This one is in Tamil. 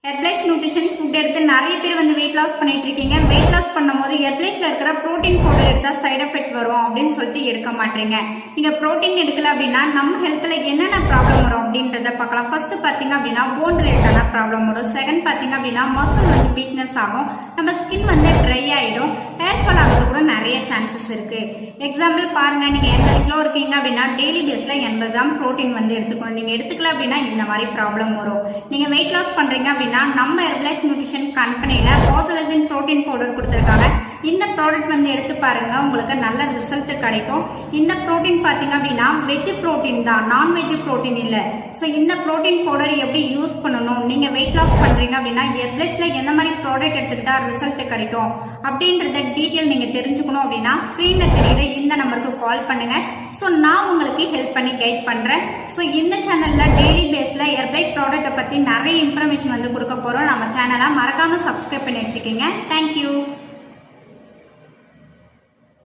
ஹெர்பலைஃப் நியூட்ரிஷன் ஃபுட் எடுத்து நிறைய பேர் வெயிட் லாஸ் பண்ணிட்டு இருக்கீங்க. வெயிட் லாஸ் பண்ணும்போது ஹெர்பலைஃப்ல இருக்கிற புரோட்டீன் பவுடர் எடுத்தா சைடு எஃபெக்ட் வரும் அப்படின்னு சொல்லிட்டு எடுக்க மாட்டீங்க. நீங்க புரோட்டீன் எடுக்கல அப்படின்னா நம்ம ஹெல்த்ல என்னென்ன ப்ராப்ளம் வரும் அப்படின்றத பார்க்கலாம். ஃபர்ஸ்ட் பாத்தீங்க அப்படின்னா போன் ரிலேட்டடான ப்ராப்ளம் வரும். செகண்ட் பாத்தீங்க அப்படின்னா மசில் வீக்னஸ் ஆகும். நம்ம ஸ்கின் ட்ரை ஆயிடும். ஹேர் ஃபால் ஆகிறது கூட நிறைய சான்சஸ் இருக்கு. எக்ஸாம்பிள் பாருங்க, நீங்க 80 கிலோ இருக்கீங்க அப்படின்னா டெய்லி பேஸ்ல 80 கிராம் புரோட்டீன் எடுத்துக்கணும். நீங்க எடுத்துக்கல அப்படின்னா இந்த மாதிரி ப்ராப்ளம் வரும். நீங்க வெயிட் லாஸ் பண்றீங்க அப்படின்னா நம்ம ஹெர்பலைஃப் நியூட்ரிஷன் கம்பெனில பாசலசின் புரோட்டீன் பவுடர் கொடுத்திருக்காங்க. இந்த ப்ராடக்ட் எடுத்து பாருங்க, உங்களுக்கு நல்ல ரிசல்ட் கிடைக்கும். இந்த புரோட்டீன் பாத்தீங்க அப்படின்னா வெஜ் புரோட்டீன் தான், நான் வெஜ் புரோட்டீன் இல்ல. சோ இந்த புரோட்டீன் பவுடர் எப்படி யூஸ் பண்ணணும், நீங்க வெயிட் லாஸ் பண்றீங்க அப்படின்னா ஹெர்பலைஃப்ல எந்த மாதிரி ப்ராடக்ட் எடுத்துக்கிட்டா ரிசல்ட் கிடைக்கும் அப்படின்றத டீட்டெயில் நீங்க தெரிஞ்சுக்கணும் அப்படின்னா ஸ்கிரீன்ல தெரியுற இந்த நம்பருக்கு கால் பண்ணுங்க. சோ நான் உங்களுக்கு ஹெல்ப் பண்ணி கைட் பண்றேன். சோ இந்த சேனல்ல டெய்லி பேஸ்ல ஹெர்பலைஃப் ப்ராடக்ட்டை பத்தி நிறைய இன்ஃபர்மேஷன் கொடுக்க போறோம். நம்ம சேனலை மறக்காம சப்ஸ்கிரைப் பண்ணி வச்சுக்கோங்க. தேங்க்யூ.